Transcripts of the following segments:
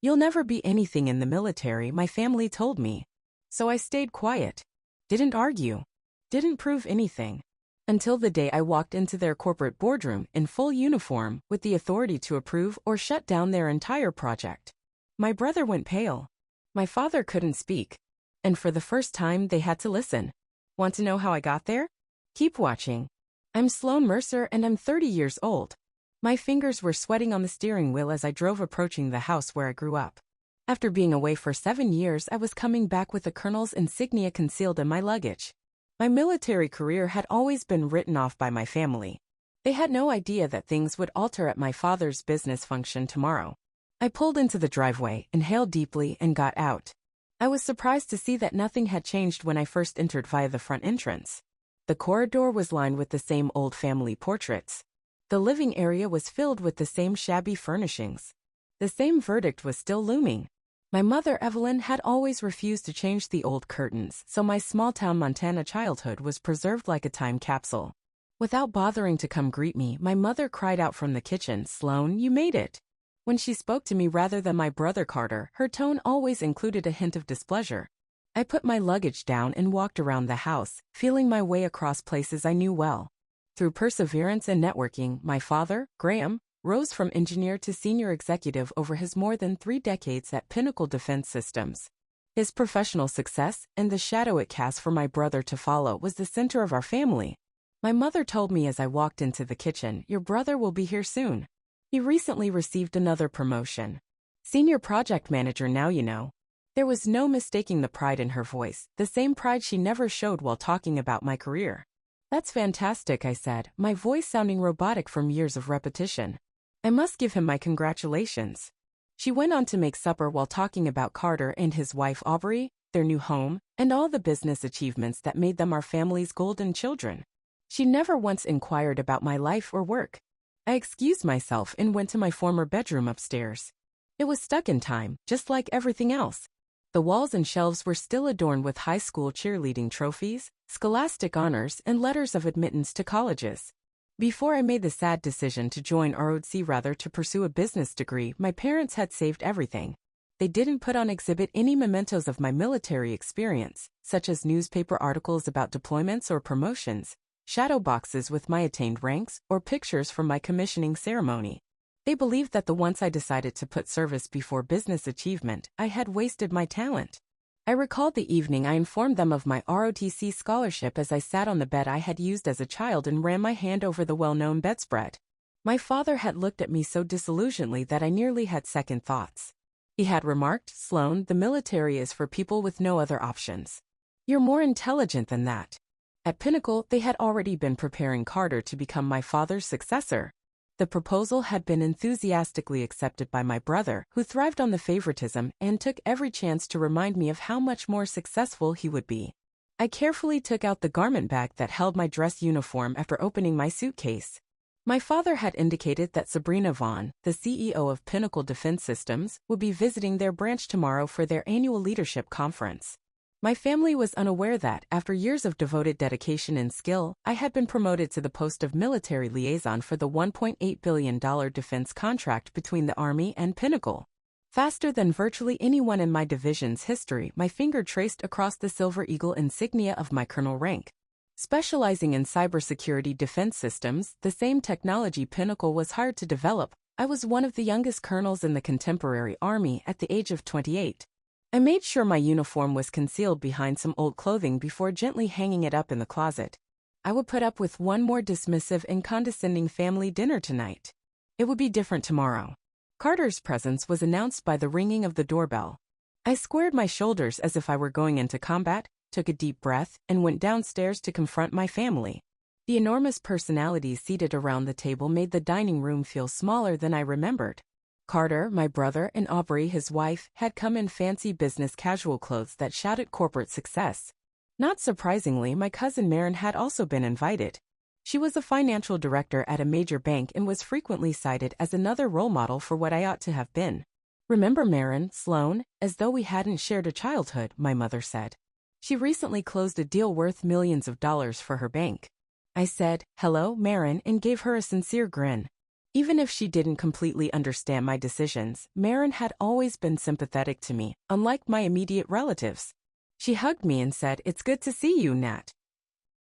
You'll never be anything in the military, my family told me. So I stayed quiet. Didn't argue. Didn't prove anything. Until the day I walked into their corporate boardroom in full uniform with the authority to approve or shut down their entire project. My brother went pale. My father couldn't speak. And for the first time, they had to listen. Want to know how I got there? Keep watching. I'm Sloan Mercer and I'm 30 years old. My fingers were sweating on the steering wheel as I drove approaching the house where I grew up. After being away for 7 years, I was coming back with a colonel's insignia concealed in my luggage. My military career had always been written off by my family. They had no idea that things would alter at my father's business function tomorrow. I pulled into the driveway, inhaled deeply, and got out. I was surprised to see that nothing had changed when I first entered via the front entrance. The corridor was lined with the same old family portraits. The living area was filled with the same shabby furnishings. The same verdict was still looming. My mother, Evelyn, had always refused to change the old curtains, so my small-town Montana childhood was preserved like a time capsule. Without bothering to come greet me, my mother cried out from the kitchen, "Sloan, you made it." When she spoke to me rather than my brother Carter, her tone always included a hint of displeasure. I put my luggage down and walked around the house, feeling my way across places I knew well. Through perseverance and networking, my father, Graham, rose from engineer to senior executive over his more than 3 decades at Pinnacle Defense Systems. His professional success, and the shadow it cast for my brother to follow, was the center of our family. My mother told me as I walked into the kitchen, "Your brother will be here soon. He recently received another promotion. Senior project manager now, you know." There was no mistaking the pride in her voice, the same pride she never showed while talking about my career. "That's fantastic," I said, my voice sounding robotic from years of repetition. "I must give him my congratulations." She went on to make supper while talking about Carter and his wife Aubrey, their new home, and all the business achievements that made them our family's golden children. She never once inquired about my life or work. I excused myself and went to my former bedroom upstairs. It was stuck in time, just like everything else. The walls and shelves were still adorned with high school cheerleading trophies, scholastic honors, and letters of admittance to colleges. Before I made the sad decision to join ROTC rather to pursue a business degree, my parents had saved everything. They didn't put on exhibit any mementos of my military experience, such as newspaper articles about deployments or promotions, shadow boxes with my attained ranks, or pictures from my commissioning ceremony. They believed that once I decided to put service before business achievement, I had wasted my talent. I recalled the evening I informed them of my ROTC scholarship as I sat on the bed I had used as a child and ran my hand over the well-known bedspread. My father had looked at me so disillusionedly that I nearly had second thoughts. He had remarked, "Sloan, the military is for people with no other options. You're more intelligent than that." At Pinnacle, they had already been preparing Carter to become my father's successor. The proposal had been enthusiastically accepted by my brother, who thrived on the favoritism and took every chance to remind me of how much more successful he would be. I carefully took out the garment bag that held my dress uniform after opening my suitcase. My father had indicated that Sabrina Vaughn, the CEO of Pinnacle Defense Systems, would be visiting their branch tomorrow for their annual leadership conference. My family was unaware that, after years of devoted dedication and skill, I had been promoted to the post of military liaison for the $1.8 billion defense contract between the Army and Pinnacle. Faster than virtually anyone in my division's history, my finger traced across the Silver Eagle insignia of my colonel rank. Specializing in cybersecurity defense systems, the same technology Pinnacle was hired to develop, I was one of the youngest colonels in the contemporary Army at the age of 28. I made sure my uniform was concealed behind some old clothing before gently hanging it up in the closet. I would put up with one more dismissive and condescending family dinner tonight. It would be different tomorrow. Carter's presence was announced by the ringing of the doorbell. I squared my shoulders as if I were going into combat, took a deep breath, and went downstairs to confront my family. The enormous personalities seated around the table made the dining room feel smaller than I remembered. Carter, my brother, and Aubrey, his wife, had come in fancy business casual clothes that shouted corporate success. Not surprisingly, my cousin Marin had also been invited. She was a financial director at a major bank and was frequently cited as another role model for what I ought to have been. "Remember Marin, Sloan, as though we hadn't shared a childhood," my mother said. She recently closed a deal worth millions of dollars for her bank. I said, "Hello, Marin," and gave her a sincere grin. Even if she didn't completely understand my decisions, Marin had always been sympathetic to me, unlike my immediate relatives. She hugged me and said, "It's good to see you, Nat.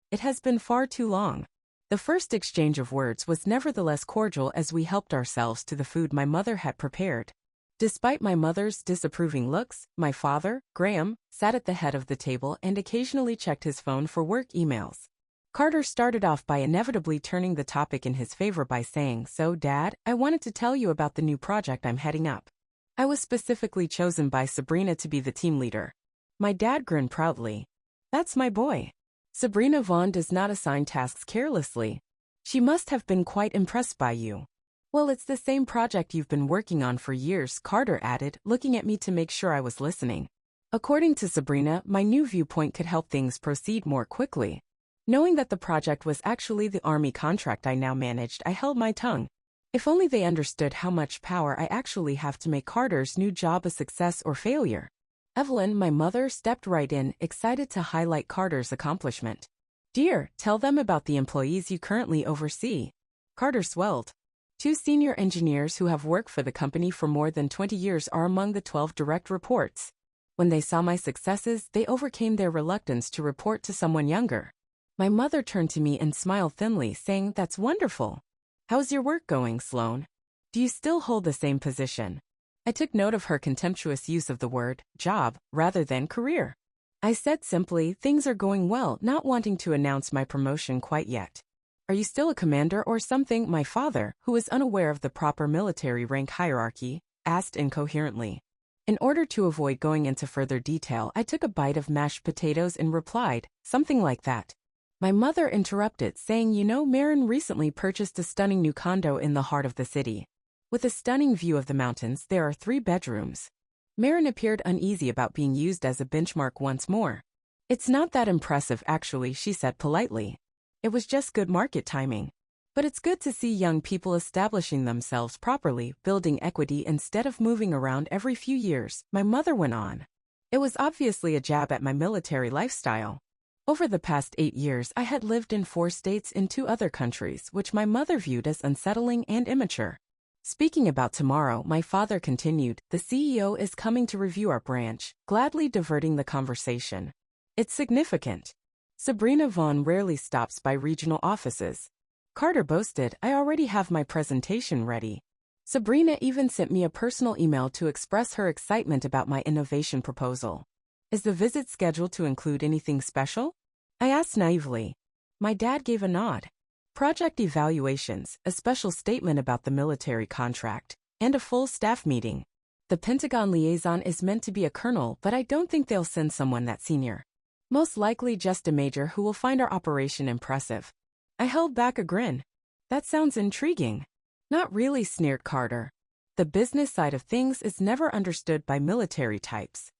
It has been far too long." The first exchange of words was nevertheless cordial as we helped ourselves to the food my mother had prepared. Despite my mother's disapproving looks, my father, Graham, sat at the head of the table and occasionally checked his phone for work emails. Carter started off by inevitably turning the topic in his favor by saying, "So, Dad, I wanted to tell you about the new project I'm heading up. I was specifically chosen by Sabrina to be the team leader." My dad grinned proudly. "That's my boy." Sabrina Vaughn does not assign tasks carelessly. She must have been quite impressed by you. "Well, it's the same project you've been working on for years," Carter added, looking at me to make sure I was listening. According to Sabrina, my new viewpoint could help things proceed more quickly. Knowing that the project was actually the Army contract I now managed, I held my tongue. If only they understood how much power I actually have to make Carter's new job a success or failure. Evelyn, my mother, stepped right in, excited to highlight Carter's accomplishment. "Dear, tell them about the employees you currently oversee." Carter swelled. 2 senior engineers who have worked for the company for more than 20 years are among the 12 direct reports. When they saw my successes, they overcame their reluctance to report to someone younger. My mother turned to me and smiled thinly, saying, "That's wonderful. How's your work going, Sloan? Do you still hold the same position?" I took note of her contemptuous use of the word job rather than career. I said simply, "Things are going well," not wanting to announce my promotion quite yet. "Are you still a commander or something?" my father, who was unaware of the proper military rank hierarchy, asked incoherently. In order to avoid going into further detail, I took a bite of mashed potatoes and replied, "Something like that." My mother interrupted, saying, Marin recently purchased a stunning new condo in the heart of the city. With a stunning view of the mountains, there are 3 bedrooms. Marin appeared uneasy about being used as a benchmark once more. "It's not that impressive, actually," she said politely. "It was just good market timing. But it's good to see young people establishing themselves properly, building equity instead of moving around every few years," my mother went on. It was obviously a jab at my military lifestyle. Over the past 8 years, I had lived in 4 states in 2 other countries, which my mother viewed as unsettling and immature. Speaking about tomorrow, my father continued, "The CEO is coming to review our branch," gladly diverting the conversation. "It's significant. Sabrina Vaughn rarely stops by regional offices." Carter boasted, "I already have my presentation ready." Sabrina even sent me a personal email to express her excitement about my innovation proposal. "Is the visit scheduled to include anything special?" I asked naively. My dad gave a nod. "Project evaluations, a special statement about the military contract, and a full staff meeting. The Pentagon liaison is meant to be a colonel, but I don't think they'll send someone that senior. Most likely just a major who will find our operation impressive." I held back a grin. "That sounds intriguing." "Not really," sneered Carter. "The business side of things is never understood by military types.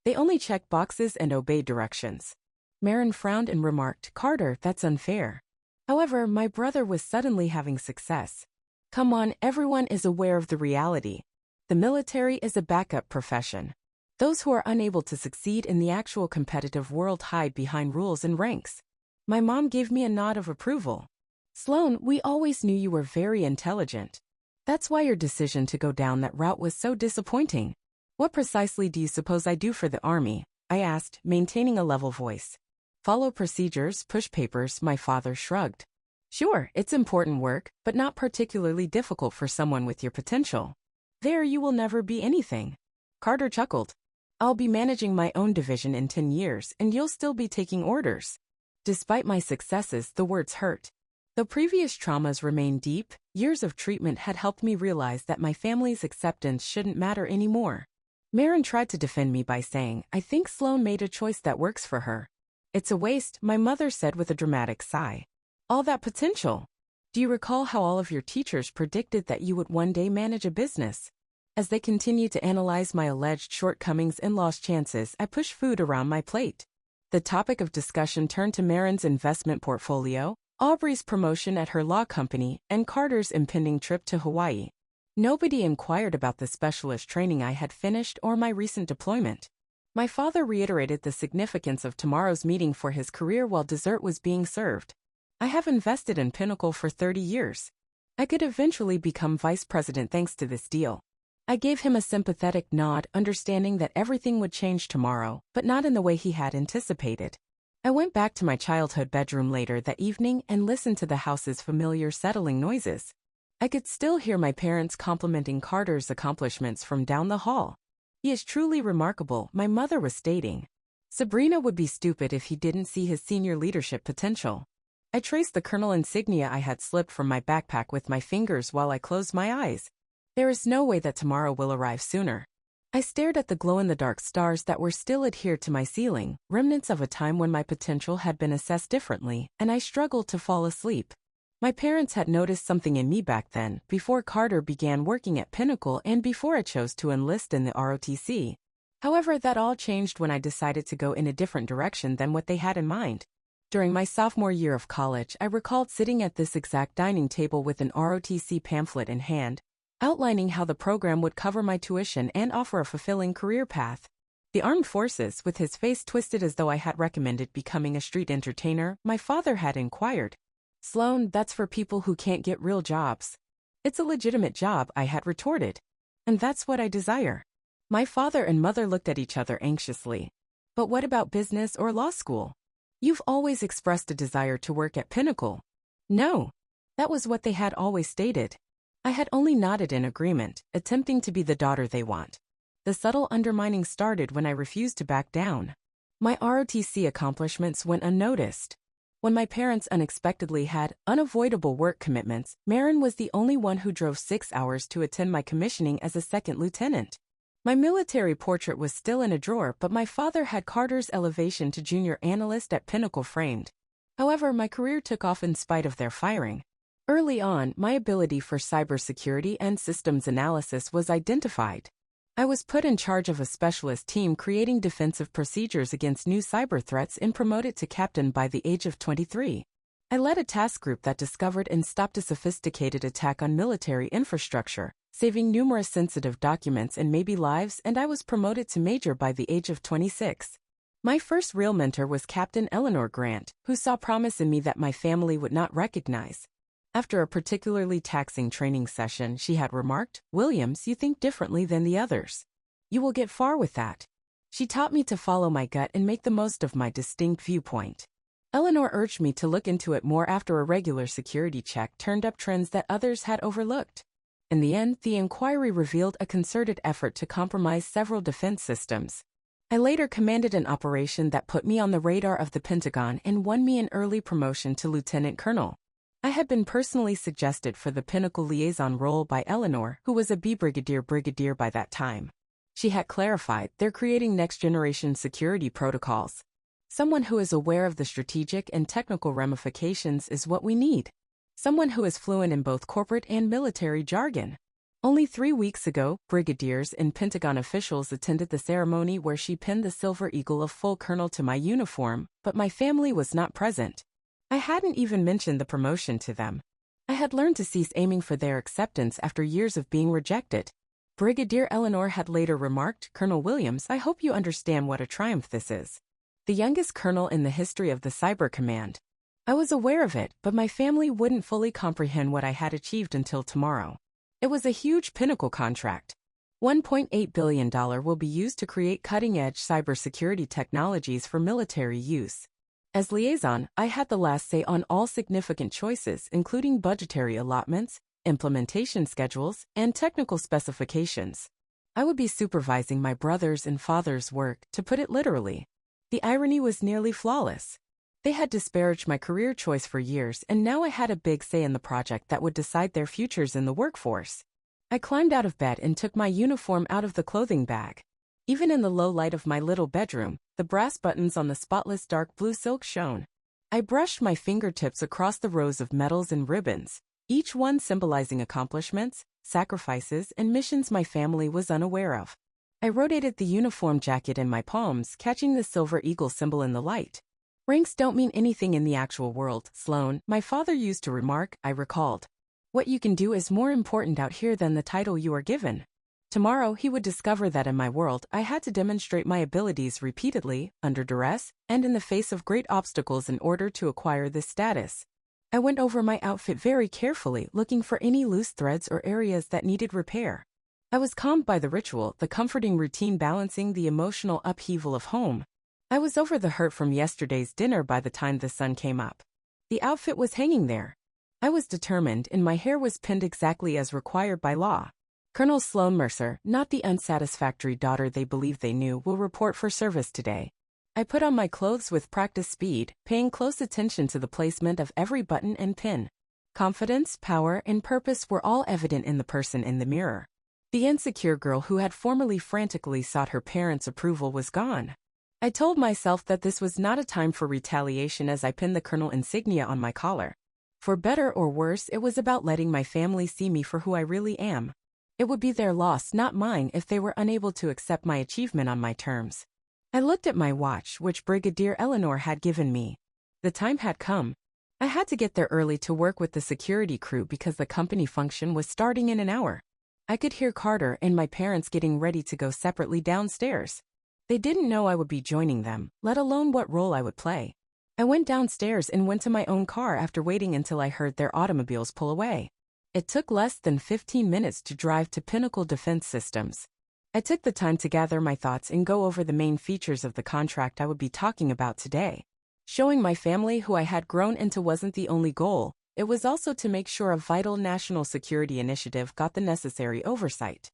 They only check boxes and obey directions." Marin frowned and remarked, "Carter, that's unfair." However, my brother was suddenly having success. "Come on, everyone is aware of the reality. The military is a backup profession. Those who are unable to succeed in the actual competitive world hide behind rules and ranks." My mom gave me a nod of approval. "Sloan, we always knew you were very intelligent. That's why your decision to go down that route was so disappointing." "What precisely do you suppose I do for the Army?" I asked, maintaining a level voice. "Follow procedures, push papers," my father shrugged. "Sure, it's important work, but not particularly difficult for someone with your potential. There you will never be anything." Carter chuckled. "I'll be managing my own division in 10 years, and you'll still be taking orders." Despite my successes, the words hurt. Though previous traumas remained deep, years of treatment had helped me realize that my family's acceptance shouldn't matter anymore. Marin tried to defend me by saying, "I think Sloan made a choice that works for her." "It's a waste," my mother said with a dramatic sigh. "All that potential. Do you recall how all of your teachers predicted that you would one day manage a business?" As they continued to analyze my alleged shortcomings and lost chances, I pushed food around my plate. The topic of discussion turned to Marin's investment portfolio, Aubrey's promotion at her law company, and Carter's impending trip to Hawaii. Nobody inquired about the specialist training I had finished or my recent deployment. My father reiterated the significance of tomorrow's meeting for his career while dessert was being served. "I have invested in Pinnacle for 30 years. I could eventually become vice president thanks to this deal. I gave him a sympathetic nod, understanding that everything would change tomorrow, but not in the way he had anticipated. I went back to my childhood bedroom later that evening and listened to the house's familiar settling noises. I could still hear my parents complimenting Carter's accomplishments from down the hall. "He is truly remarkable," my mother was stating. Sabrina would be stupid if he didn't see his senior leadership potential. I traced the colonel insignia I had slipped from my backpack with my fingers while I closed my eyes. There is no way that tomorrow will arrive sooner. I stared at the glow-in-the-dark stars that were still adhered to my ceiling, remnants of a time when my potential had been assessed differently, and I struggled to fall asleep. My parents had noticed something in me back then, before Carter began working at Pinnacle and before I chose to enlist in the ROTC. However, that all changed when I decided to go in a different direction than what they had in mind. During my sophomore year of college, I recalled sitting at this exact dining table with an ROTC pamphlet in hand, outlining how the program would cover my tuition and offer a fulfilling career path. The armed forces, with his face twisted as though I had recommended becoming a street entertainer, my father had inquired. "Sloan, that's for people who can't get real jobs." "It's a legitimate job," I had retorted. "And that's what I desire." My father and mother looked at each other anxiously. "But what about business or law school? You've always expressed a desire to work at Pinnacle." "No." That was what they had always stated. I had only nodded in agreement, attempting to be the daughter they want. The subtle undermining started when I refused to back down. My ROTC accomplishments went unnoticed. When my parents unexpectedly had unavoidable work commitments, Marin was the only one who drove 6 hours to attend my commissioning as a second lieutenant. My military portrait was still in a drawer, but my father had Carter's elevation to junior analyst at Pinnacle framed. However, my career took off in spite of their firing. Early on, my ability for cybersecurity and systems analysis was identified. I was put in charge of a specialist team creating defensive procedures against new cyber threats and promoted to captain by the age of 23. I led a task group that discovered and stopped a sophisticated attack on military infrastructure, saving numerous sensitive documents and maybe lives, and I was promoted to major by the age of 26. My first real mentor was Captain Eleanor Grant, who saw promise in me that my family would not recognize. After a particularly taxing training session, she had remarked, "Williams, you think differently than the others. You will get far with that." She taught me to follow my gut and make the most of my distinct viewpoint. Eleanor urged me to look into it more after a regular security check turned up trends that others had overlooked. In the end, the inquiry revealed a concerted effort to compromise several defense systems. I later commanded an operation that put me on the radar of the Pentagon and won me an early promotion to lieutenant colonel. I had been personally suggested for the Pinnacle liaison role by Eleanor, who was a brigadier by that time. She had clarified, "They're creating next-generation security protocols. Someone who is aware of the strategic and technical ramifications is what we need. Someone who is fluent in both corporate and military jargon." Only 3 weeks ago, brigadiers and Pentagon officials attended the ceremony where she pinned the Silver Eagle of full colonel to my uniform, but my family was not present. I hadn't even mentioned the promotion to them. I had learned to cease aiming for their acceptance after years of being rejected. Brigadier Eleanor had later remarked, "Colonel Williams, I hope you understand what a triumph this is. The youngest colonel in the history of the Cyber Command." I was aware of it, but my family wouldn't fully comprehend what I had achieved until tomorrow. It was a huge Pinnacle contract. $1.8 billion will be used to create cutting-edge cybersecurity technologies for military use. As liaison, I had the last say on all significant choices, including budgetary allotments, implementation schedules, and technical specifications. I would be supervising my brother's and father's work, to put it literally. The irony was nearly flawless. They had disparaged my career choice for years, and now I had a big say in the project that would decide their futures in the workforce. I climbed out of bed and took my uniform out of the clothing bag. Even in the low light of my little bedroom, the brass buttons on the spotless dark blue silk shone. I brushed my fingertips across the rows of medals and ribbons, each one symbolizing accomplishments, sacrifices, and missions my family was unaware of. I rotated the uniform jacket in my palms, catching the Silver Eagle symbol in the light. "Ranks don't mean anything in the actual world, Sloan," my father used to remark, I recalled. "What you can do is more important out here than the title you are given." Tomorrow, he would discover that in my world, I had to demonstrate my abilities repeatedly, under duress, and in the face of great obstacles in order to acquire this status. I went over my outfit very carefully, looking for any loose threads or areas that needed repair. I was calmed by the ritual, the comforting routine balancing the emotional upheaval of home. I was over the hurt from yesterday's dinner by the time the sun came up. The outfit was hanging there. I was determined, and my hair was pinned exactly as required by law. Colonel Sloan Mercer, not the unsatisfactory daughter they believed they knew, will report for service today. I put on my clothes with practiced speed, paying close attention to the placement of every button and pin. Confidence, power, and purpose were all evident in the person in the mirror. The insecure girl who had formerly frantically sought her parents' approval was gone. I told myself that this was not a time for retaliation as I pinned the colonel insignia on my collar. For better or worse, it was about letting my family see me for who I really am. It would be their loss, not mine, if they were unable to accept my achievement on my terms. I looked at my watch, which Brigadier Eleanor had given me. The time had come. I had to get there early to work with the security crew because the company function was starting in an hour. I could hear Carter and my parents getting ready to go separately downstairs. They didn't know I would be joining them, let alone what role I would play. I went downstairs and went to my own car after waiting until I heard their automobiles pull away. It took less than 15 minutes to drive to Pinnacle Defense Systems. I took the time to gather my thoughts and go over the main features of the contract I would be talking about today. Showing my family who I had grown into wasn't the only goal, it was also to make sure a vital national security initiative got the necessary oversight.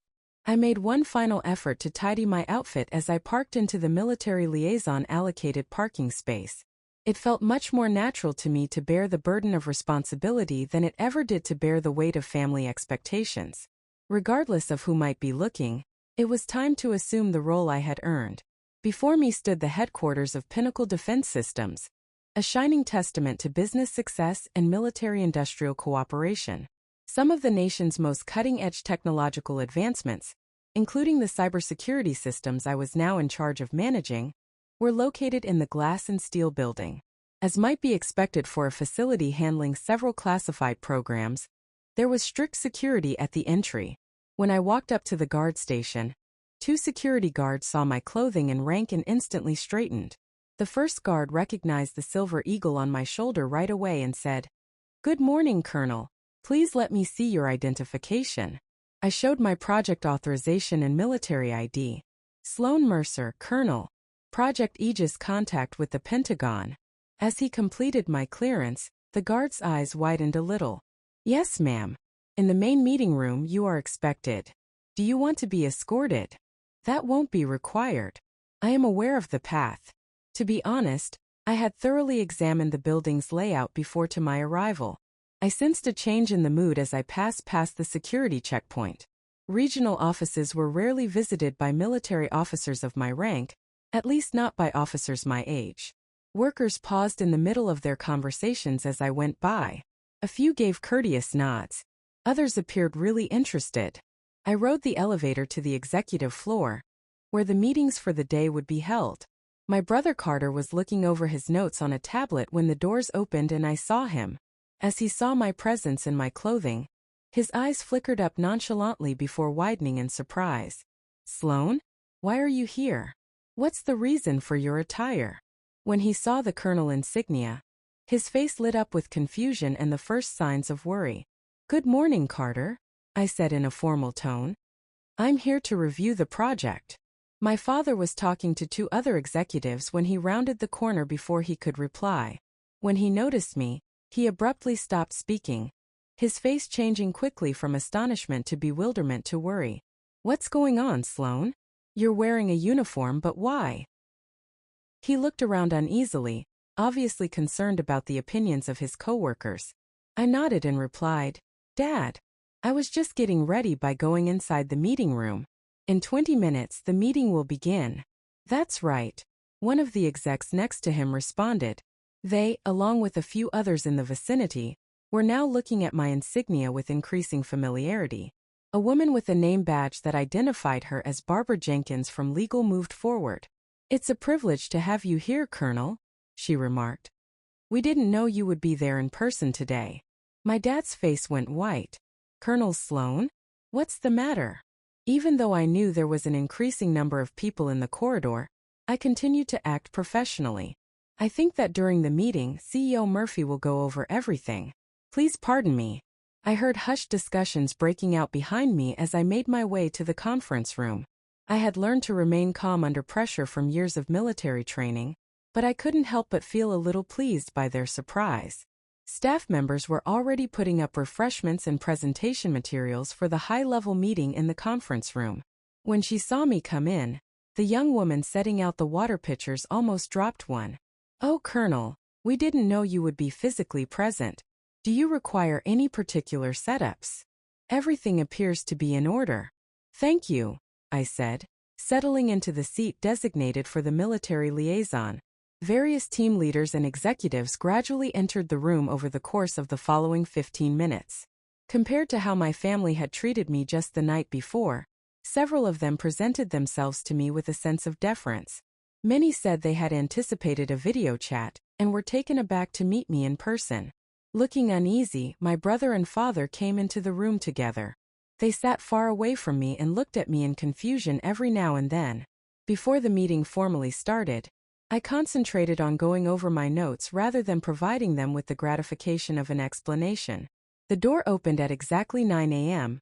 I made one final effort to tidy my outfit as I parked into the military liaison allocated parking space. It felt much more natural to me to bear the burden of responsibility than it ever did to bear the weight of family expectations. Regardless of who might be looking, it was time to assume the role I had earned. Before me stood the headquarters of Pinnacle Defense Systems, a shining testament to business success and military-industrial cooperation. Some of the nation's most cutting-edge technological advancements, including the cybersecurity systems I was now in charge of managing, were located in the Glass and Steel building. As might be expected for a facility handling several classified programs, there was strict security at the entry. When I walked up to the guard station, 2 security guards saw my clothing and rank and instantly straightened. The first guard recognized the silver eagle on my shoulder right away and said, "Good morning, Colonel. Please let me see your identification." I showed my project authorization and military ID. Sloan Mercer, Colonel. Project Aegis contact with the Pentagon. As he completed my clearance, the guard's eyes widened a little. "Yes, ma'am. In the main meeting room you are expected. Do you want to be escorted?" "That won't be required. I am aware of the path." To be honest, I had thoroughly examined the building's layout before to my arrival. I sensed a change in the mood as I passed past the security checkpoint. Regional offices were rarely visited by military officers of my rank, at least not by officers my age. Workers paused in the middle of their conversations as I went by. A few gave courteous nods. Others appeared really interested. I rode the elevator to the executive floor, where the meetings for the day would be held. My brother Carter was looking over his notes on a tablet when the doors opened and I saw him. As he saw my presence and my clothing, his eyes flickered up nonchalantly before widening in surprise. "Sloan? Why are you here? What's the reason for your attire?" When he saw the colonel insignia, his face lit up with confusion and the first signs of worry. "Good morning, Carter," I said in a formal tone. "I'm here to review the project." My father was talking to 2 other executives when he rounded the corner before he could reply. When he noticed me, he abruptly stopped speaking, his face changing quickly from astonishment to bewilderment to worry. "What's going on, Sloan? You're wearing a uniform, but why?" He looked around uneasily, obviously concerned about the opinions of his coworkers. I nodded and replied, "Dad, I was just getting ready by going inside the meeting room. In 20 minutes the meeting will begin." "That's right," one of the execs next to him responded. They, along with a few others in the vicinity, were now looking at my insignia with increasing familiarity. A woman with a name badge that identified her as Barbara Jenkins from Legal moved forward. "It's a privilege to have you here, Colonel," she remarked. "We didn't know you would be there in person today." My dad's face went white. "Colonel Sloan? What's the matter?" Even though I knew there was an increasing number of people in the corridor, I continued to act professionally. I think that during the meeting, CEO Murphy will go over everything. Please pardon me. I heard hushed discussions breaking out behind me as I made my way to the conference room. I had learned to remain calm under pressure from years of military training, but I couldn't help but feel a little pleased by their surprise. Staff members were already putting up refreshments and presentation materials for the high-level meeting in the conference room. When she saw me come in, the young woman setting out the water pitchers almost dropped one. "Oh, Colonel, we didn't know you would be physically present. Do you require any particular setups? Everything appears to be in order." "Thank you," I said, settling into the seat designated for the military liaison. Various team leaders and executives gradually entered the room over the course of the following 15 minutes. Compared to how my family had treated me just the night before, several of them presented themselves to me with a sense of deference. Many said they had anticipated a video chat and were taken aback to meet me in person. Looking uneasy, my brother and father came into the room together. They sat far away from me and looked at me in confusion every now and then. Before the meeting formally started, I concentrated on going over my notes rather than providing them with the gratification of an explanation. The door opened at exactly 9 a.m.,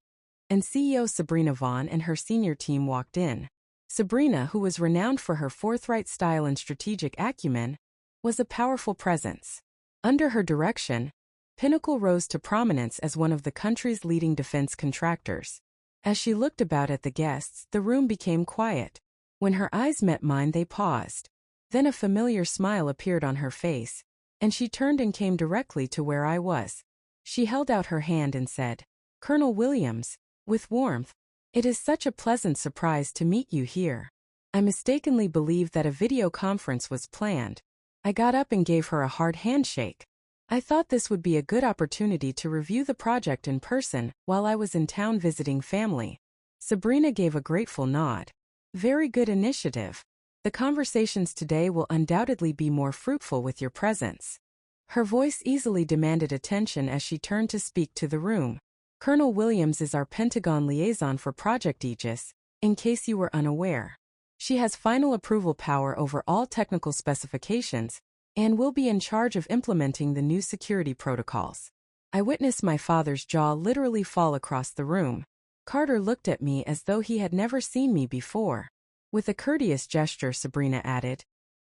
and CEO Sabrina Vaughn and her senior team walked in. Sabrina, who was renowned for her forthright style and strategic acumen, was a powerful presence. Under her direction, Pinnacle rose to prominence as one of the country's leading defense contractors. As she looked about at the guests, the room became quiet. When her eyes met mine, they paused. Then a familiar smile appeared on her face, and she turned and came directly to where I was. She held out her hand and said, "Colonel Williams," with warmth, "it is such a pleasant surprise to meet you here." I mistakenly believed that a video conference was planned. I got up and gave her a hard handshake. I thought this would be a good opportunity to review the project in person while I was in town visiting family. Sabrina gave a grateful nod. "Very good initiative. The conversations today will undoubtedly be more fruitful with your presence." Her voice easily demanded attention as she turned to speak to the room. "Colonel Williams is our Pentagon liaison for Project Aegis, in case you were unaware. She has final approval power over all technical specifications and will be in charge of implementing the new security protocols." I witnessed my father's jaw literally fall across the room. Carter looked at me as though he had never seen me before. With a courteous gesture, Sabrina added,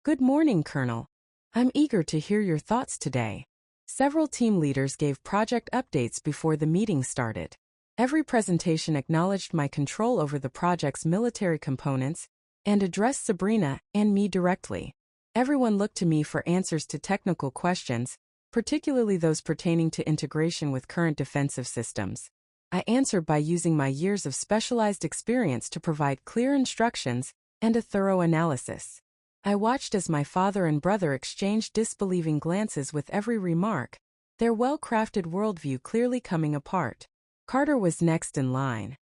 "Good morning, Colonel. I'm eager to hear your thoughts today." Several team leaders gave project updates before the meeting started. Every presentation acknowledged my control over the project's military components and addressed Sabrina and me directly. Everyone looked to me for answers to technical questions, particularly those pertaining to integration with current defensive systems. I answered by using my years of specialized experience to provide clear instructions and a thorough analysis. I watched as my father and brother exchanged disbelieving glances with every remark, their well-crafted worldview clearly coming apart. Carter was next in line.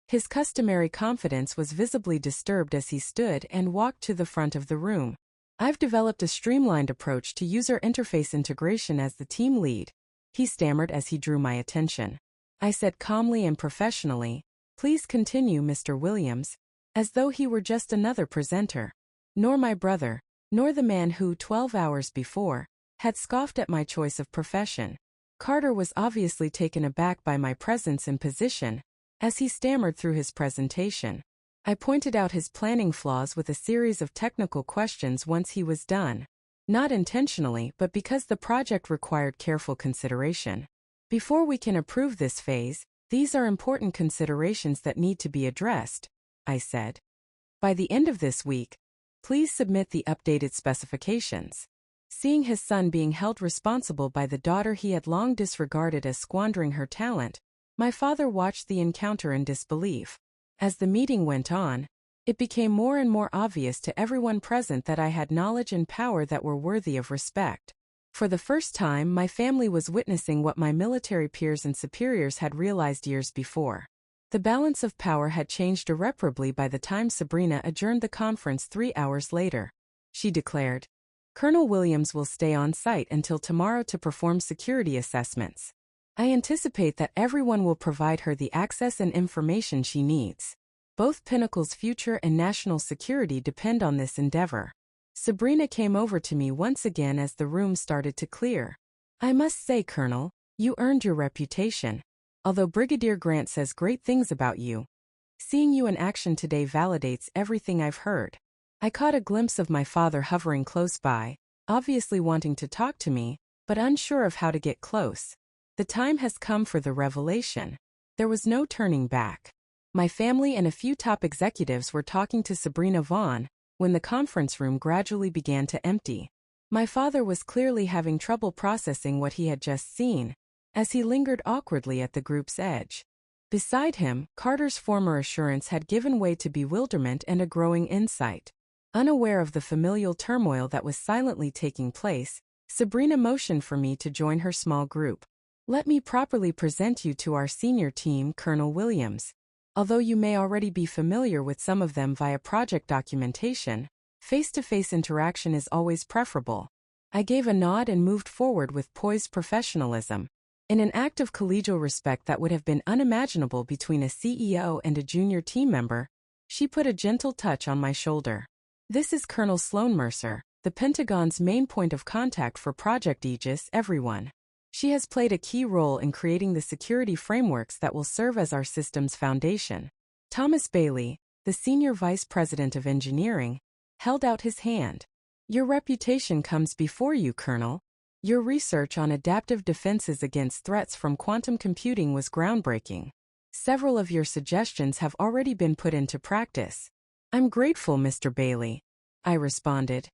His customary confidence was visibly disturbed as he stood and walked to the front of the room. "I've developed a streamlined approach to user interface integration as the team lead," he stammered as he drew my attention. I said calmly and professionally, "Please continue, Mr. Williams," as though he were just another presenter. Nor my brother, nor the man who, 12 hours before, had scoffed at my choice of profession. Carter was obviously taken aback by my presence and position, as he stammered through his presentation. I pointed out his planning flaws with a series of technical questions once he was done. Not intentionally, but because the project required careful consideration. "Before we can approve this phase, these are important considerations that need to be addressed," I said. "By the end of this week, please submit the updated specifications." Seeing his son being held responsible by the daughter he had long disregarded as squandering her talent, my father watched the encounter in disbelief. As the meeting went on, it became more and more obvious to everyone present that I had knowledge and power that were worthy of respect. For the first time, my family was witnessing what my military peers and superiors had realized years before. The balance of power had changed irreparably by the time Sabrina adjourned the conference 3 hours later. She declared, "Colonel Williams will stay on site until tomorrow to perform security assessments. I anticipate that everyone will provide her the access and information she needs. Both Pinnacle's future and national security depend on this endeavor." Sabrina came over to me once again as the room started to clear. I must say, Colonel, you earned your reputation. Although Brigadier Grant says great things about you, seeing you in action today validates everything I've heard. I caught a glimpse of my father hovering close by, obviously wanting to talk to me, but unsure of how to get close. The time has come for the revelation. There was no turning back. My family and a few top executives were talking to Sabrina Vaughn when the conference room gradually began to empty. My father was clearly having trouble processing what he had just seen, as he lingered awkwardly at the group's edge. Beside him, Carter's former assurance had given way to bewilderment and a growing insight. Unaware of the familial turmoil that was silently taking place, Sabrina motioned for me to join her small group. Let me properly present you to our senior team, Colonel Williams. Although you may already be familiar with some of them via project documentation, face-to-face interaction is always preferable. I gave a nod and moved forward with poised professionalism. In an act of collegial respect that would have been unimaginable between a CEO and a junior team member, she put a gentle touch on my shoulder. This is Colonel Sloan Mercer, the Pentagon's main point of contact for Project Aegis, everyone. She has played a key role in creating the security frameworks that will serve as our system's foundation. Thomas Bailey, the Senior Vice President of Engineering, held out his hand. Your reputation comes before you, Colonel. Your research on adaptive defenses against threats from quantum computing was groundbreaking. Several of your suggestions have already been put into practice. I'm grateful, Mr. Bailey, I responded.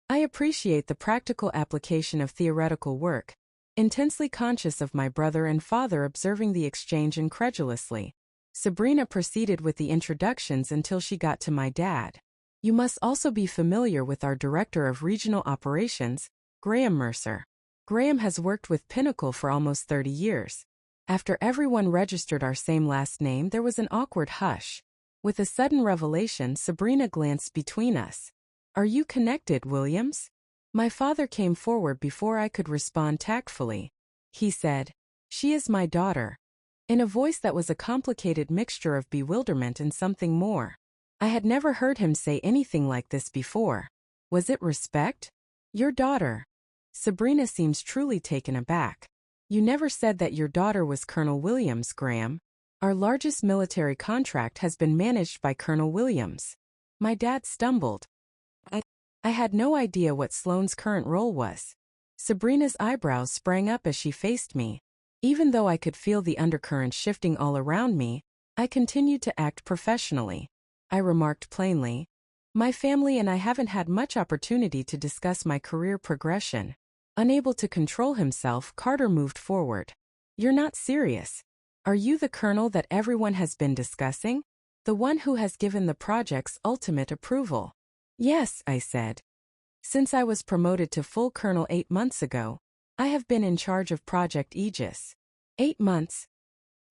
I appreciate the practical application of theoretical work, intensely conscious of my brother and father observing the exchange incredulously. Sabrina proceeded with the introductions until she got to my dad. You must also be familiar with our Director of Regional Operations, Graham Mercer. Graham has worked with Pinnacle for almost 30 years. After everyone registered our same last name, there was an awkward hush. With a sudden revelation, Sabrina glanced between us. Are you connected, Williams? My father came forward before I could respond tactfully. He said, She is my daughter, in a voice that was a complicated mixture of bewilderment and something more. I had never heard him say anything like this before. Was it respect? Your daughter. Sabrina seems truly taken aback. You never said that your daughter was Colonel Williams, Graham. Our largest military contract has been managed by Colonel Williams. My dad stumbled. I had no idea what Sloan's current role was. Sabrina's eyebrows sprang up as she faced me. Even though I could feel the undercurrent shifting all around me, I continued to act professionally. I remarked plainly, my family and I haven't had much opportunity to discuss my career progression. Unable to control himself, Carter moved forward. You're not serious. Are you the colonel that everyone has been discussing? The one who has given the project's ultimate approval? Yes, I said. Since I was promoted to full colonel 8 months ago, I have been in charge of Project Aegis. 8 months?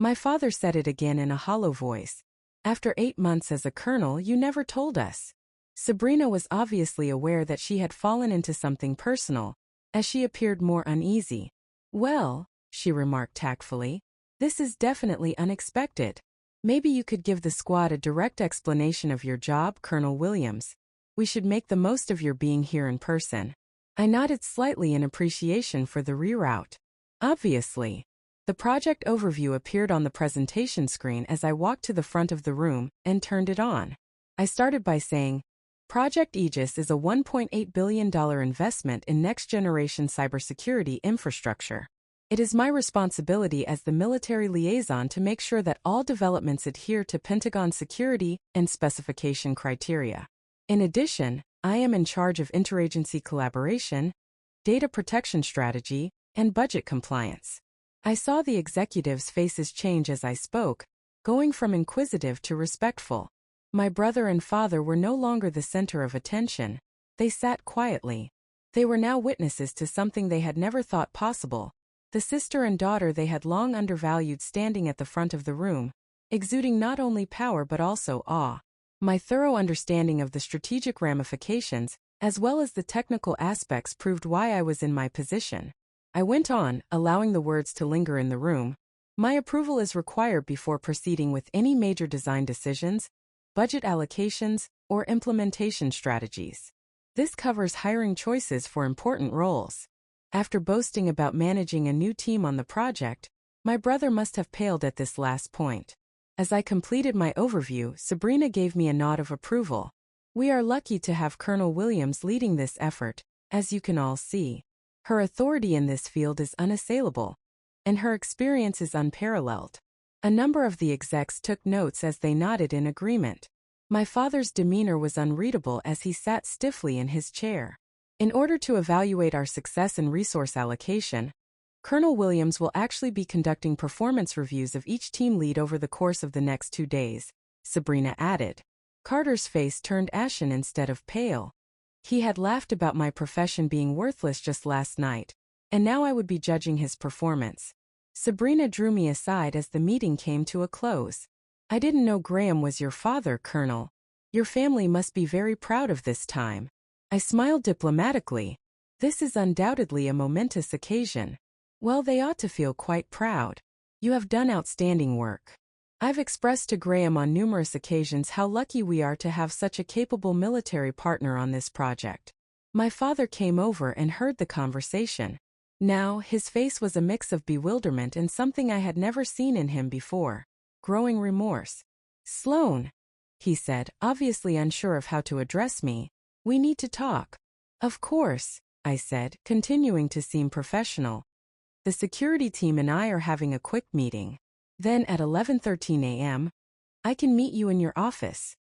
My father said it again in a hollow voice. After 8 months as a colonel, you never told us. Sabrina was obviously aware that she had fallen into something personal, as she appeared more uneasy. Well, she remarked tactfully, this is definitely unexpected. Maybe you could give the squad a direct explanation of your job, Colonel Williams. We should make the most of your being here in person. I nodded slightly in appreciation for the reroute. Obviously. The project overview appeared on the presentation screen as I walked to the front of the room and turned it on. I started by saying, Project Aegis is a $1.8 billion investment in next-generation cybersecurity infrastructure. It is my responsibility as the military liaison to make sure that all developments adhere to Pentagon security and specification criteria. In addition, I am in charge of interagency collaboration, data protection strategy, and budget compliance. I saw the executives' faces change as I spoke, going from inquisitive to respectful. My brother and father were no longer the center of attention. They sat quietly. They were now witnesses to something they had never thought possible. The sister and daughter they had long undervalued standing at the front of the room, exuding not only power but also awe. My thorough understanding of the strategic ramifications, as well as the technical aspects, proved why I was in my position. I went on, allowing the words to linger in the room. My approval is required before proceeding with any major design decisions, budget allocations, or implementation strategies. This covers hiring choices for important roles. After boasting about managing a new team on the project, my brother must have paled at this last point. As I completed my overview, Sabrina gave me a nod of approval. We are lucky to have Colonel Williams leading this effort, as you can all see. Her authority in this field is unassailable, and her experience is unparalleled. A number of the execs took notes as they nodded in agreement. My father's demeanor was unreadable as he sat stiffly in his chair. In order to evaluate our success in resource allocation, Colonel Williams will actually be conducting performance reviews of each team lead over the course of the next 2 days, Sabrina added. Carter's face turned ashen instead of pale. He had laughed about my profession being worthless just last night, and now I would be judging his performance. Sabrina drew me aside as the meeting came to a close. I didn't know Graham was your father, Colonel. Your family must be very proud of this time. I smiled diplomatically. This is undoubtedly a momentous occasion. Well, they ought to feel quite proud. You have done outstanding work. I've expressed to Graham on numerous occasions how lucky we are to have such a capable military partner on this project. My father came over and heard the conversation. Now, his face was a mix of bewilderment and something I had never seen in him before. Growing remorse. Sloane, he said, obviously unsure of how to address me. We need to talk. Of course, I said, continuing to seem professional. The security team and I are having a quick meeting. Then at 11:13 a.m., I can meet you in your office.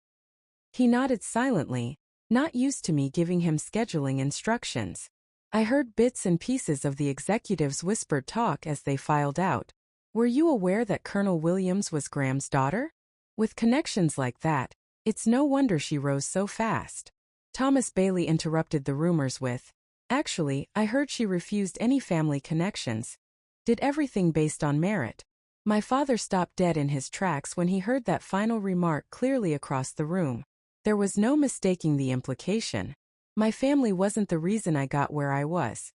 He nodded silently, not used to me giving him scheduling instructions. I heard bits and pieces of the executives' whispered talk as they filed out. Were you aware that Colonel Williams was Graham's daughter? With connections like that, it's no wonder she rose so fast. Thomas Bailey interrupted the rumors with, actually, I heard she refused any family connections. Did everything based on merit. My father stopped dead in his tracks when he heard that final remark clearly across the room. There was no mistaking the implication. My family wasn't the reason I got where I was.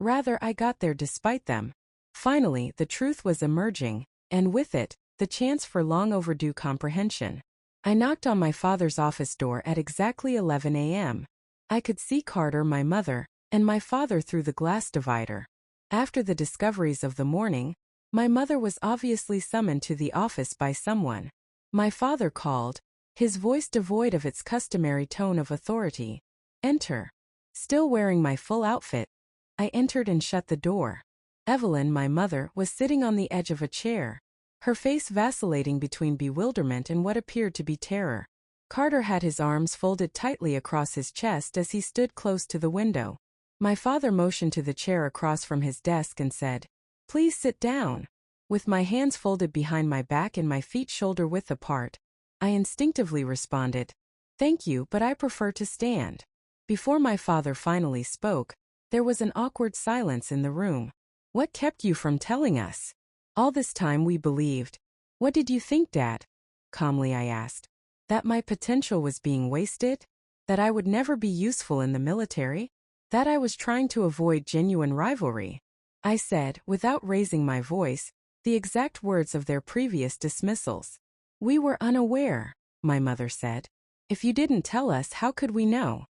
Rather, I got there despite them. Finally, the truth was emerging, and with it, the chance for long overdue comprehension. I knocked on my father's office door at exactly 11 a.m. I could see Carter, my mother, and my father through the glass divider. After the discoveries of the morning, my mother was obviously summoned to the office by someone. My father called, his voice devoid of its customary tone of authority. Enter. Still wearing my full outfit, I entered and shut the door. Evelyn, my mother, was sitting on the edge of a chair, her face vacillating between bewilderment and what appeared to be terror. Carter had his arms folded tightly across his chest as he stood close to the window. My father motioned to the chair across from his desk and said, "Please sit down." With my hands folded behind my back and my feet shoulder-width apart, I instinctively responded, "Thank you, but I prefer to stand." Before my father finally spoke, there was an awkward silence in the room. "What kept you from telling us? All this time we believed." "What did you think, Dad?" Calmly I asked. "That my potential was being wasted? That I would never be useful in the military? That I was trying to avoid genuine rivalry?" I said, without raising my voice, the exact words of their previous dismissals. "We were unaware," my mother said. "If you didn't tell us, how could we know?"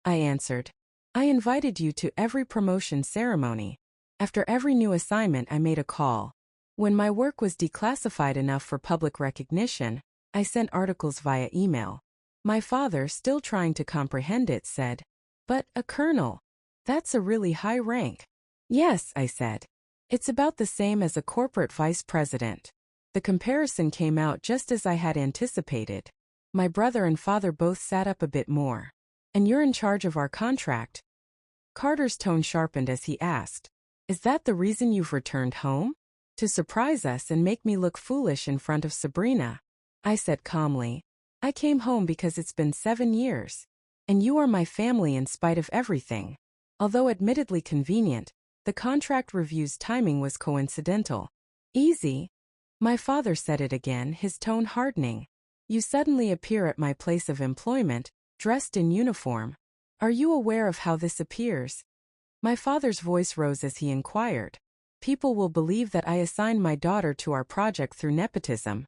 I answered, "I invited you to every promotion ceremony. After every new assignment, I made a call. When my work was declassified enough for public recognition, I sent articles via email." My father, still trying to comprehend it, said, "But a colonel, that's a really high rank." "Yes," I said. "It's about the same as a corporate vice president." The comparison came out just as I had anticipated. My brother and father both sat up a bit more. "And you're in charge of our contract?" Carter's tone sharpened as he asked, "Is that the reason you've returned home? To surprise us and make me look foolish in front of Sabrina?" I said calmly, "I came home because it's been 7 years. And you are my family in spite of everything." Although admittedly convenient, the contract review's timing was coincidental. "Easy." My father said it again, his tone hardening. "You suddenly appear at my place of employment, dressed in uniform. Are you aware of how this appears?" My father's voice rose as he inquired. "People will believe that I assigned my daughter to our project through nepotism."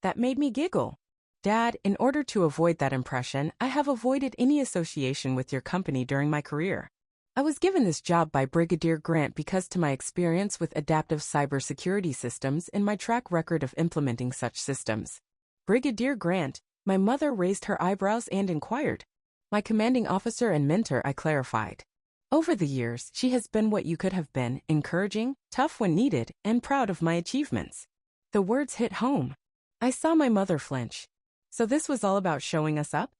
That made me giggle. Dad, in order to avoid that impression, I have avoided any association with your company during my career. I was given this job by Brigadier Grant because to my experience with adaptive cybersecurity systems and my track record of implementing such systems. Brigadier Grant, my mother raised her eyebrows and inquired. My commanding officer and mentor, I clarified. Over the years, she has been what you could have been, encouraging, tough when needed, and proud of my achievements. The words hit home. I saw my mother flinch. So this was all about showing us up?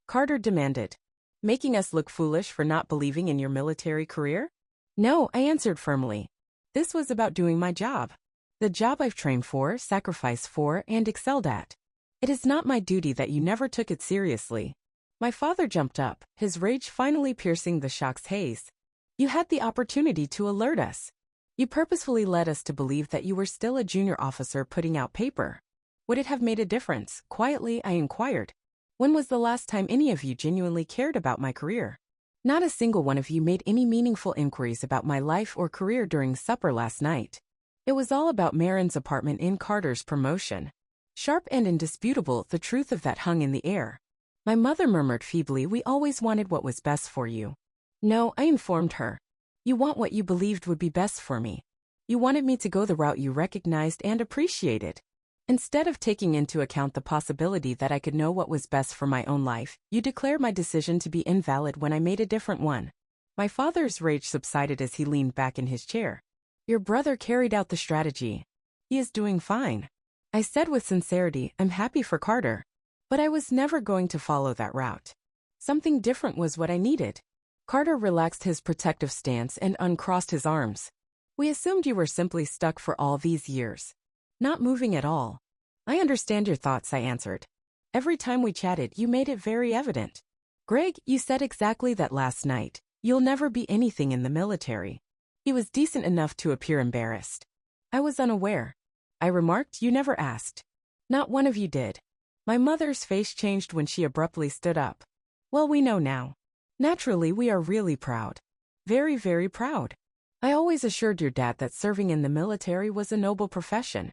Carter demanded. Making us look foolish for not believing in your military career? No, I answered firmly. This was about doing my job. The job I've trained for, sacrificed for, and excelled at. It is not my duty that you never took it seriously. My father jumped up, his rage finally piercing the shock's haze. You had the opportunity to alert us. You purposefully led us to believe that you were still a junior officer putting out paper. Would it have made a difference? Quietly, I inquired. When was the last time any of you genuinely cared about my career? Not a single one of you made any meaningful inquiries about my life or career during supper last night. It was all about Marin's apartment in Carter's promotion. Sharp and indisputable, the truth of that hung in the air. My mother murmured feebly, we always wanted what was best for you. No, I informed her. You want what you believed would be best for me. You wanted me to go the route you recognized and appreciated. Instead of taking into account the possibility that I could know what was best for my own life, you declared my decision to be invalid when I made a different one. My father's rage subsided as he leaned back in his chair. Your brother carried out the strategy. He is doing fine. I said with sincerity, I'm happy for Carter. But I was never going to follow that route. Something different was what I needed. Carter relaxed his protective stance and uncrossed his arms. We assumed you were simply stuck for all these years. Not moving at all. I understand your thoughts, I answered. Every time we chatted, you made it very evident. Greg, you said exactly that last night. You'll never be anything in the military. He was decent enough to appear embarrassed. I was unaware. I remarked, you never asked. Not one of you did. My mother's face changed when she abruptly stood up. Well, we know now. Naturally, we are really proud. Very, very proud. I always assured your dad that serving in the military was a noble profession.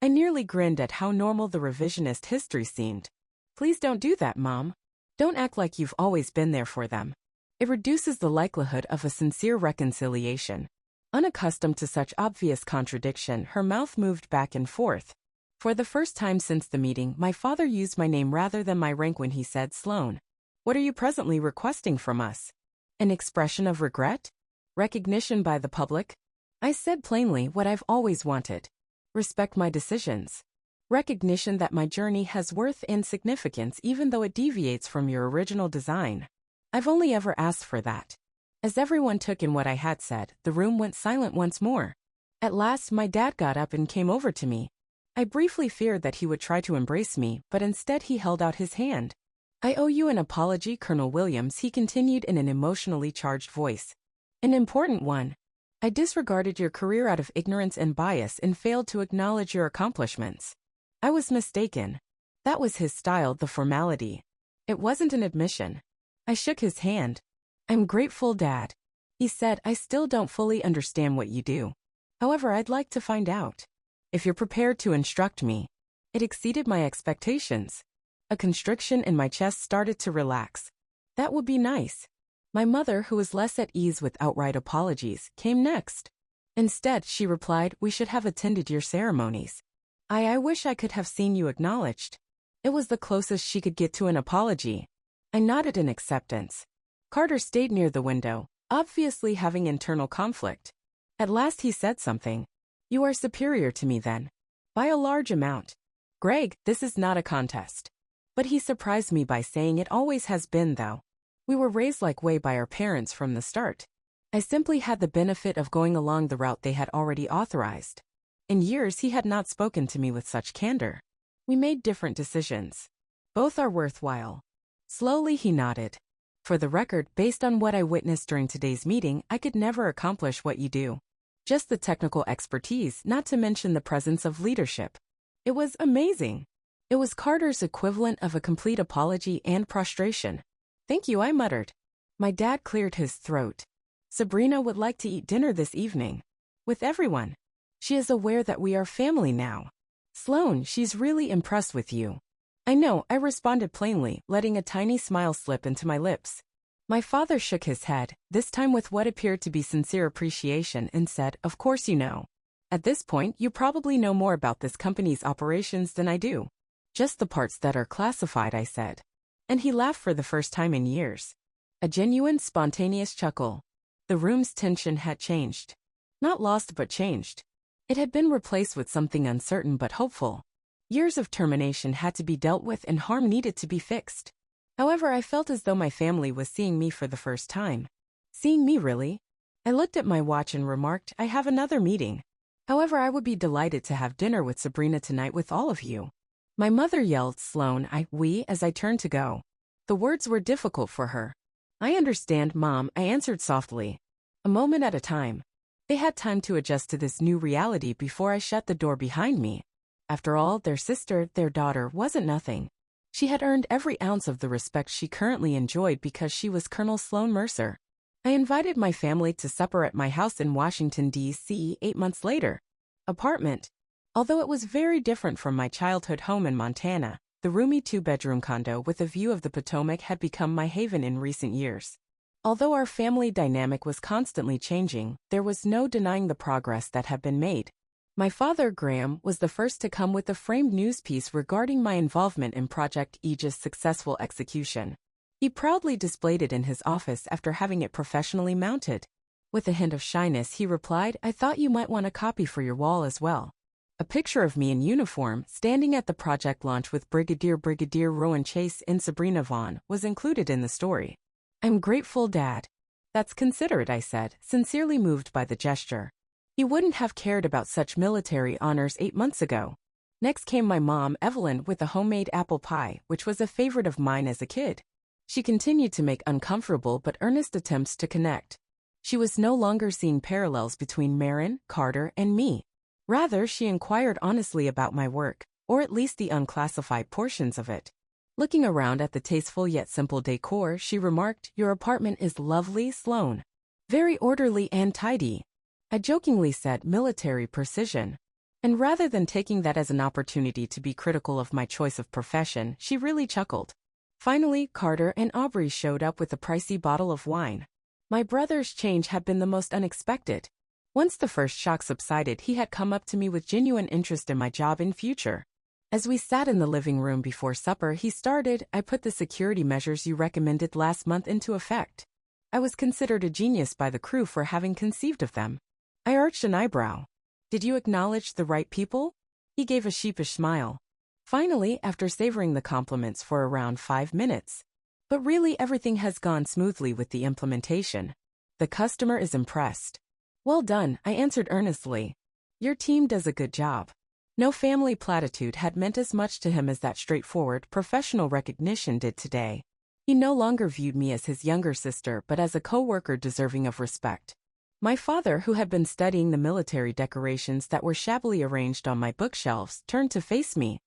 I nearly grinned at how normal the revisionist history seemed. Please don't do that, Mom. Don't act like you've always been there for them. It reduces the likelihood of a sincere reconciliation. Unaccustomed to such obvious contradiction, her mouth moved back and forth. For the first time since the meeting, my father used my name rather than my rank when he said, Sloan. What are you presently requesting from us? An expression of regret? Recognition by the public? I said plainly what I've always wanted. Respect my decisions. Recognition that my journey has worth and significance even though it deviates from your original design. I've only ever asked for that. As everyone took in what I had said, the room went silent once more. At last, my dad got up and came over to me. I briefly feared that he would try to embrace me, but instead he held out his hand. I owe you an apology, Colonel Williams, he continued in an emotionally charged voice. An important one. I disregarded your career out of ignorance and bias and failed to acknowledge your accomplishments. I was mistaken. That was his style, the formality. It wasn't an admission. I shook his hand. I'm grateful, Dad. He said, I still don't fully understand what you do. However, I'd like to find out. If you're prepared to instruct me. It exceeded my expectations. A constriction in my chest started to relax. That would be nice. My mother, who was less at ease with outright apologies, came next. Instead, she replied, we should have attended your ceremonies. I wish I could have seen you acknowledged. It was the closest she could get to an apology. I nodded in acceptance. Carter stayed near the window, obviously having internal conflict. At last he said something. You are superior to me then. By a large amount. Greg, this is not a contest. But he surprised me by saying it always has been though. We were raised like way by our parents from the start. I simply had the benefit of going along the route they had already authorized. In years he had not spoken to me with such candor. We made different decisions. Both are worthwhile. Slowly he nodded. For the record, based on what I witnessed during today's meeting, I could never accomplish what you do. Just the technical expertise, not to mention the presence of leadership. It was amazing. It was Carter's equivalent of a complete apology and prostration. Thank you, I muttered. My dad cleared his throat. Sabrina would like to eat dinner this evening. With everyone. She is aware that we are family now. Sloan, she's really impressed with you. I know, I responded plainly, letting a tiny smile slip into my lips. My father shook his head, this time with what appeared to be sincere appreciation, and said, "Of course you know. At this point, you probably know more about this company's operations than I do." "Just the parts that are classified," I said. And he laughed for the first time in years. A genuine, spontaneous chuckle. The room's tension had changed. Not lost, but changed. It had been replaced with something uncertain but hopeful. Years of termination had to be dealt with and harm needed to be fixed. However, I felt as though my family was seeing me for the first time. Seeing me, really? I looked at my watch and remarked, "I have another meeting. However, I would be delighted to have dinner with Sabrina tonight with all of you." My mother yelled, "Sloan, we," as I turned to go. The words were difficult for her. "I understand, Mom," I answered softly. A moment at a time. They had time to adjust to this new reality before I shut the door behind me. After all, their sister, their daughter, wasn't nothing. She had earned every ounce of the respect she currently enjoyed because she was Colonel Sloan Mercer. I invited my family to supper at my house in Washington, D.C. 8 months later. Apartment. Although it was very different from my childhood home in Montana, the roomy 2-bedroom condo with a view of the Potomac had become my haven in recent years. Although our family dynamic was constantly changing, there was no denying the progress that had been made. My father, Graham, was the first to come with a framed news piece regarding my involvement in Project Aegis' successful execution. He proudly displayed it in his office after having it professionally mounted. With a hint of shyness, he replied, "I thought you might want a copy for your wall as well." A picture of me in uniform, standing at the project launch with Brigadier Rowan Chase and Sabrina Vaughn, was included in the story. "I'm grateful, Dad." "That's considerate," I said, sincerely moved by the gesture. He wouldn't have cared about such military honors 8 months ago. Next came my mom, Evelyn, with a homemade apple pie, which was a favorite of mine as a kid. She continued to make uncomfortable but earnest attempts to connect. She was no longer seeing parallels between Marin, Carter, and me. Rather, she inquired honestly about my work, or at least the unclassified portions of it. Looking around at the tasteful yet simple decor, she remarked, "Your apartment is lovely, Sloan. Very orderly and tidy." I jokingly said, "Military precision." And rather than taking that as an opportunity to be critical of my choice of profession, she really chuckled. Finally, Carter and Aubrey showed up with a pricey bottle of wine. My brother's change had been the most unexpected. Once the first shock subsided, he had come up to me with genuine interest in my job and future. As we sat in the living room before supper, he started, "I put the security measures you recommended last month into effect. I was considered a genius by the crew for having conceived of them." I arched an eyebrow. "Did you acknowledge the right people?" He gave a sheepish smile. Finally, after savoring the compliments for around 5 minutes. "But really, everything has gone smoothly with the implementation. The customer is impressed." "Well done," I answered earnestly. "Your team does a good job." No family platitude had meant as much to him as that straightforward, professional recognition did today. He no longer viewed me as his younger sister but as a co-worker deserving of respect. My father, who had been studying the military decorations that were shabbily arranged on my bookshelves, turned to face me.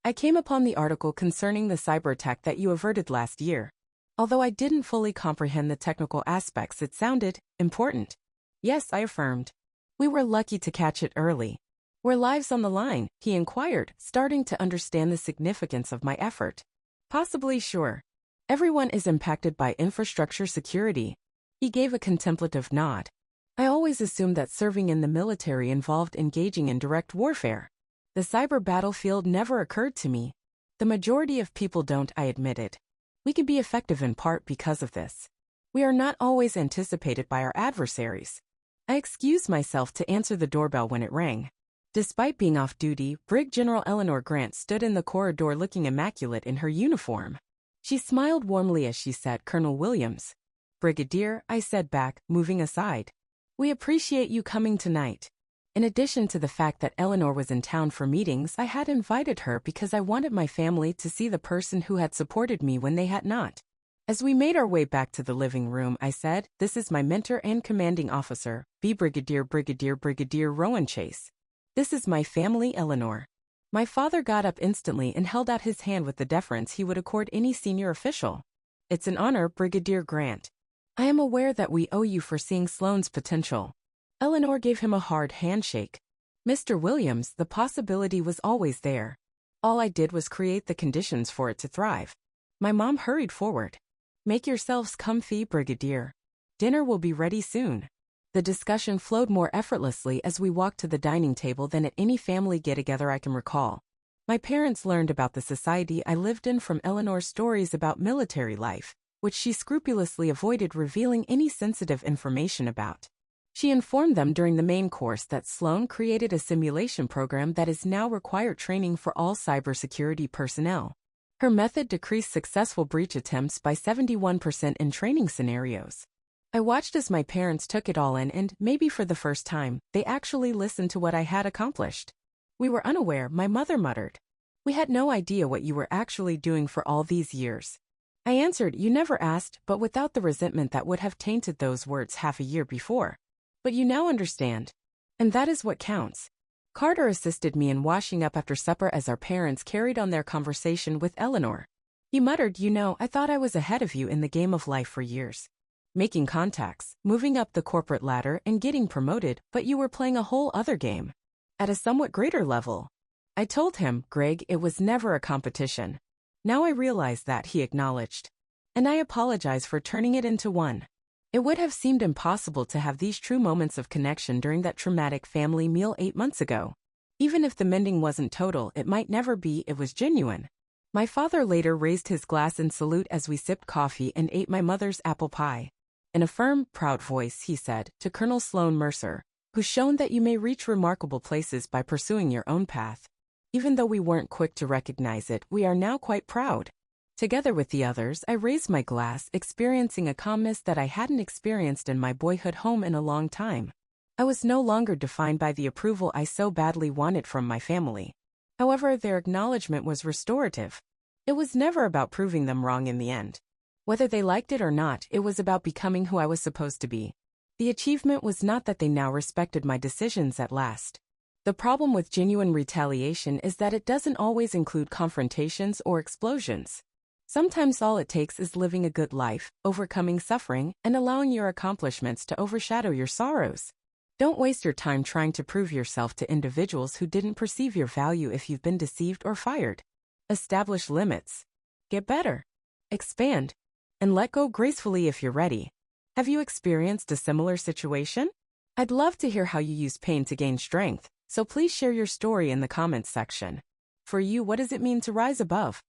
"I came upon the article concerning the cyber attack that you averted last year. Although I didn't fully comprehend the technical aspects, it sounded important." "Yes," I affirmed. "We were lucky to catch it early." "Were lives on the line?" he inquired, starting to understand the significance of my effort. "Possibly, sure. Everyone is impacted by infrastructure security." He gave a contemplative nod. "I always assumed that serving in the military involved engaging in direct warfare. The cyber battlefield never occurred to me." "The majority of people don't," I admitted. "We can be effective in part because of this. We are not always anticipated by our adversaries." I excused myself to answer the doorbell when it rang. Despite being off duty, Brig General Eleanor Grant stood in the corridor looking immaculate in her uniform. She smiled warmly as she said, "Colonel Williams." "Brigadier," I said back, moving aside. "We appreciate you coming tonight." In addition to the fact that Eleanor was in town for meetings, I had invited her because I wanted my family to see the person who had supported me when they had not. As we made our way back to the living room, I said, "This is my mentor and commanding officer, Brigadier Rowan Chase. This is my family, Eleanor." My father got up instantly and held out his hand with the deference he would accord any senior official. "It's an honor, Brigadier Grant. I am aware that we owe you for seeing Sloan's potential." Eleanor gave him a hard handshake. "Mr. Williams, the possibility was always there. All I did was create the conditions for it to thrive. My mom hurried forward. Make yourselves comfy, Brigadier. Dinner will be ready soon. The discussion flowed more effortlessly as we walked to the dining table than at any family get-together I can recall. My parents learned about the society I lived in from Eleanor's stories about military life, which she scrupulously avoided revealing any sensitive information about. She informed them during the main course that Sloan created a simulation program that is now required training for all cybersecurity personnel. Her method decreased successful breach attempts by 71% in training scenarios. I watched as my parents took it all in and, maybe for the first time, they actually listened to what I had accomplished. We were unaware, my mother muttered. We had no idea what you were actually doing for all these years. I answered, you never asked, but without the resentment that would have tainted those words half a year before. But you now understand. And that is what counts. Carter assisted me in washing up after supper as our parents carried on their conversation with Eleanor. He muttered, I thought I was ahead of you in the game of life for years. Making contacts, moving up the corporate ladder, and getting promoted, but you were playing a whole other game. At a somewhat greater level. I told him, Greg, it was never a competition. Now I realize that, he acknowledged. And I apologize for turning it into one. It would have seemed impossible to have these true moments of connection during that traumatic family meal 8 months ago. Even if the mending wasn't total, it might never be, it was genuine. My father later raised his glass in salute as we sipped coffee and ate my mother's apple pie. In a firm, proud voice, he said, to Colonel Sloan Mercer, who's shown that you may reach remarkable places by pursuing your own path. Even though we weren't quick to recognize it, we are now quite proud. Together with the others, I raised my glass, experiencing a calmness that I hadn't experienced in my boyhood home in a long time. I was no longer defined by the approval I so badly wanted from my family. However, their acknowledgement was restorative. It was never about proving them wrong in the end. Whether they liked it or not, it was about becoming who I was supposed to be. The achievement was not that they now respected my decisions at last. The problem with genuine retaliation is that it doesn't always include confrontations or explosions. Sometimes all it takes is living a good life, overcoming suffering, and allowing your accomplishments to overshadow your sorrows. Don't waste your time trying to prove yourself to individuals who didn't perceive your value if you've been deceived or fired. Establish limits. Get better. Expand. And let go gracefully if you're ready. Have you experienced a similar situation? I'd love to hear how you use pain to gain strength, so please share your story in the comments section. For you, what does it mean to rise above?